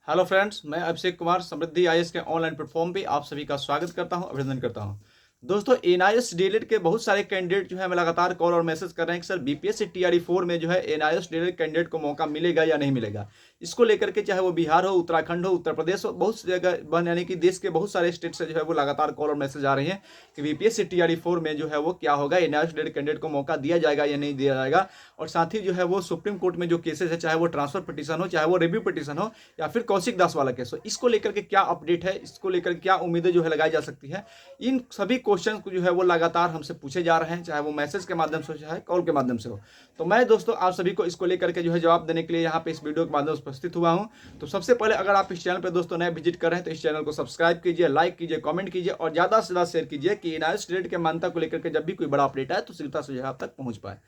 Hello friends, मैं अभिषेक कुमार समृद्धि IAS के online platform पे आप सभी का स्वागत करता हूं, अभिनंदन करता हूं। दोस्तों, एनआईएएस डीएलएड के बहुत सारे कैंडिडेट जो है हमें लगातार कॉल और मैसेज कर रहे हैं कि सर बीपीएससी टीआरई 4 में जो है एनआईएएस डीएलएड कैंडिडेट को मौका मिलेगा या नहीं मिलेगा। इसको लेकर के चाहे वो बिहार हो, उत्तराखंड हो, उत्तर प्रदेश हो, बहुत सी जगह यानी कि देश के बहुत सारे स्टेट से जो है वो लगातार कॉल और मैसेज आ रहे हैं कि बीपीएससी टीआरई 4 में जो है वो क्या होगा, एनआईएएस डीएलएड कैंडिडेट को मौका दिया जाएगा या नहीं दिया जाएगा। और साथ ही जो है वो सुप्रीम कोर्ट में जो केसेस है, चाहे वो ट्रांसफर पिटीशन हो, चाहे वो रिव्यू पिटीशन हो, या फिर कौशिक दास वाला केस हो, इसको लेकर के क्या अपडेट है, इसको लेकर क्या उम्मीदें जो है लगाई जा सकती है। इन सभी क्वेश्चन को जो है वो लगातार हमसे पूछे जा रहे हैं, चाहे वो मैसेज के माध्यम से हो, चाहे कॉल के माध्यम से हो। तो मैं दोस्तों आप सभी को इसको लेकर के जो है जवाब देने के लिए यहाँ पे इस वीडियो के माध्यम से उपस्थित हुआ हूँ। तो सबसे पहले अगर आप इस चैनल पर दोस्तों नए विजिट कर रहे हैं तो इस चैनल को सब्सक्राइब कीजिए, लाइक कीजिए, कमेंट कीजिए और ज़्यादा से ज़्यादा शेयर कीजिए कि एनआईएएस डीएलएड के मान्यता को लेकर के जब भी कोई बड़ा अपडेट आए तो शीघ्रता से आप तक पहुँच पाए।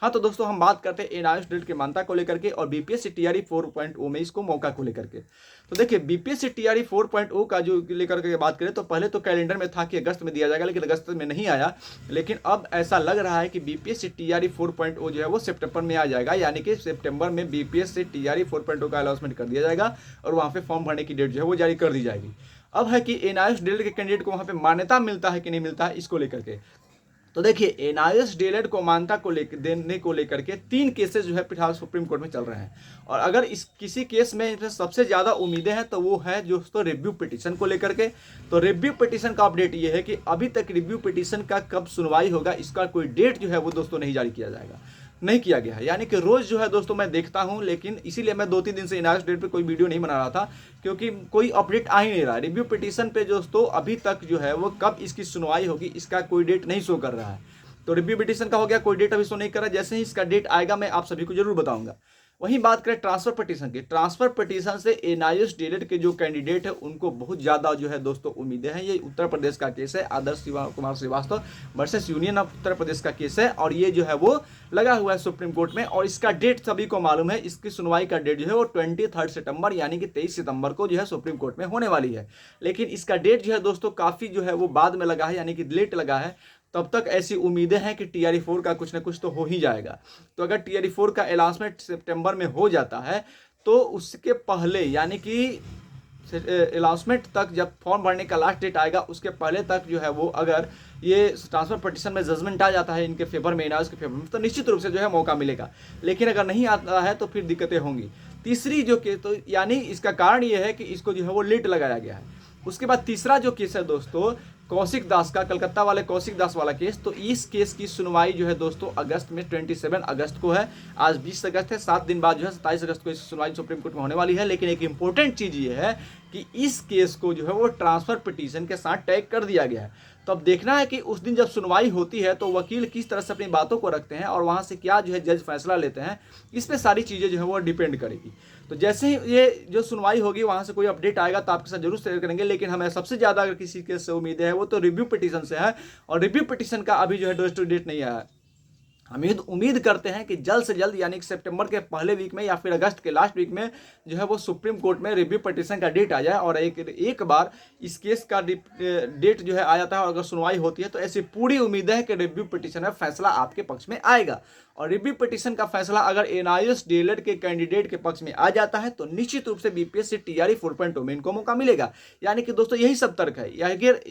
हाँ, तो दोस्तों हम बात करते हैं एनआईएएस डीएलएड की मान्यता को लेकर के और बीपीएससी टीआरई 4.0 में इसको मौका को लेकर के। तो देखिए, बीपीएससी टीआरई 4.0 का जो लेकर के बात करें तो पहले तो कैलेंडर में था कि अगस्त में दिया जाएगा, लेकिन अगस्त में नहीं आया। लेकिन अब ऐसा लग रहा है कि बीपीएससी टीआरई 4.0 जो है वो सितंबर में आ जाएगा, यानी कि सितंबर में बीपीएससी टीआरई 4.0 का अनाउंसमेंट कर दिया जाएगा और वहाँ पे फॉर्म भरने की डेट जो है वो जारी कर दी जाएगी। अब है कि एनआईएएस डीएलएड के कैंडिडेट को वहाँ पे मान्यता मिलता है कि नहीं मिलता है, इसको लेकर के। तो देखिए, एनआईएएस डीएलएड को मान्यता को लेकर देने को लेकर के 3 केसेस जो है फिलहाल सुप्रीम कोर्ट में चल रहे हैं। और अगर इस किसी केस में सबसे ज़्यादा उम्मीदें हैं तो वो है दोस्तों रिव्यू पिटीशन को लेकर के। तो रिव्यू पिटीशन का अपडेट ये है कि अभी तक रिव्यू पिटीशन का कब सुनवाई होगा, इसका कोई डेट जो है वो दोस्तों नहीं जारी किया जाएगा, नहीं किया गया है। यानी कि रोज जो है दोस्तों मैं देखता हूं, लेकिन इसीलिए मैं 2-3 दिन से एनआईएएस डेट पे कोई वीडियो नहीं बना रहा था, क्योंकि कोई अपडेट आ ही नहीं रहा। रिव्यू पिटीशन पे दोस्तों अभी तक जो है वो कब इसकी सुनवाई होगी इसका कोई डेट नहीं शो कर रहा है। तो रिव्यू पिटीशन का हो गया, कोई डेट अभी शो नहीं कर रहा। जैसे ही इसका डेट आएगा मैं आप सभी को जरूर बताऊंगा। वहीं बात करें ट्रांसफर पिटीशन की, ट्रांसफर पिटीशन से एनआईएएस डीएलएड के जो कैंडिडेट है उनको बहुत ज़्यादा जो है दोस्तों उम्मीदें हैं। ये उत्तर प्रदेश का केस है, Adarsh Kumar Shrivastava versus union of Uttar Pradesh का केस है और ये जो है वो लगा हुआ है सुप्रीम कोर्ट में। और इसका डेट सभी को मालूम है, इसकी सुनवाई का डेट जो है वो 23 सितंबर यानी कि 23 सितंबर को जो है सुप्रीम कोर्ट में होने वाली है। लेकिन इसका डेट जो है दोस्तों काफ़ी जो है वो बाद में लगा है, यानी कि लेट लगा है। तब तक ऐसी उम्मीदें हैं कि टीआरई 4 का कुछ ना कुछ तो हो ही जाएगा। तो अगर टीआरई 4 का अनाउंसमेंट सितंबर में हो जाता है तो उसके पहले यानी कि अनाउंसमेंट तक जब फॉर्म भरने का लास्ट डेट आएगा उसके पहले तक जो है वो अगर ये ट्रांसफर पिटीशन में जजमेंट आ जाता है इनके फेवर में, एनआईएएस के फेवर में, तो निश्चित रूप से जो है मौका मिलेगा। लेकिन अगर नहीं आता है तो फिर दिक्कतें होंगी। तीसरी जो केस, तो यानी इसका कारण ये है कि इसको जो है वो लेट लगाया गया है। उसके बाद तीसरा जो केस है दोस्तों कौशिक दास का, कलकत्ता वाले कौशिक दास वाला केस, तो इस केस की सुनवाई जो है दोस्तों अगस्त में 27 अगस्त को है। आज 20 अगस्त है, 7 दिन बाद जो है 27 अगस्त को इस सुनवाई सुप्रीम कोर्ट में होने वाली है। लेकिन एक इंपॉर्टेंट चीज़ ये है कि इस केस को जो है वो ट्रांसफर पिटीशन के साथ टैग कर दिया गया है। तो अब देखना है कि उस दिन जब सुनवाई होती है तो वकील किस तरह से अपनी बातों को रखते हैं और वहाँ से क्या जो है जज फैसला लेते हैं, इस पर सारी चीज़ें जो है वो डिपेंड करेगी। तो जैसे ही ये जो सुनवाई होगी वहाँ से कोई अपडेट आएगा तो आपके साथ जरूर शेयर करेंगे। लेकिन हमें सबसे ज़्यादा अगर किसी केस से उम्मीद है वो तो रिव्यू पिटीशन से है, और रिव्यू पिटीशन का अभी जो है डेट नहीं आया है। हम उम्मीद करते हैं कि जल्द से जल्द यानी कि सितंबर के पहले वीक में या फिर अगस्त के लास्ट वीक में जो है वो सुप्रीम कोर्ट में रिव्यू पिटीशन का डेट आ जाए। और एक बार इस केस का डेट जो है आ जाता है और अगर सुनवाई होती है तो ऐसी पूरी उम्मीद है कि रिव्यू पिटीशन में फैसला आपके पक्ष में आएगा। और रिव्यू पिटीशन का फैसला अगर एनआईएएस डीएलएड के कैंडिडेट के पक्ष में आ जाता है तो निश्चित रूप से बीपीएससी टीआरई 4.0 में इनको मौका मिलेगा। यानी कि दोस्तों यही सब तर्क है।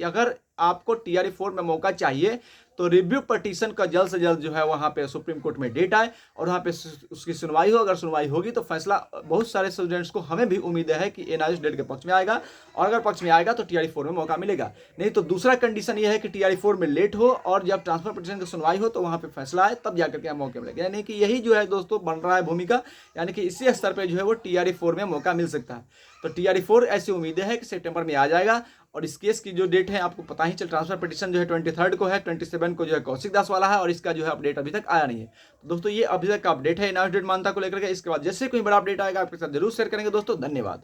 अगर आपको टीआरई 4 में मौका चाहिए तो रिव्यू पिटीशन का जल्द से जल्द जो है वहाँ पे सुप्रीम कोर्ट में डेट आए और वहाँ पे उसकी सुनवाई हो। अगर सुनवाई होगी तो फैसला बहुत सारे स्टूडेंट्स को, हमें भी उम्मीद है कि एनआईएएस डीएलएड के पक्ष में आएगा। और अगर पक्ष में आएगा तो टीआरई 4 में मौका मिलेगा। नहीं तो दूसरा कंडीशन यह है कि टीआरई 4 में लेट हो और जब ट्रांसफर पिटीशन की सुनवाई हो तो वहाँ पे फैसला आए तब जाकर के मौके मिलेगा। यानी कि यही जो है दोस्तों बन रहा है भूमिका, यानी कि इसी स्तर पर जो है वो टीआरई 4 में मौका मिल सकता है। तो टीआरई 4 ऐसी उम्मीदें हैं कि सितंबर में आ जाएगा। और इस केस की जो डेट है आपको पता ही चल, ट्रांसफर पिटीशन जो है 23 को है, 27 को जो है कौशिक दास वाला है और इसका जो है अपडेट अभी तक आया नहीं है। तो दोस्तों ये अभी तक का अपडेट है एनआईएएस डेट मान्यता को लेकर के। इसके बाद जैसे कोई बड़ा अपडेट आएगा आपके साथ जरूर शेयर करेंगे दोस्तों। धन्यवाद।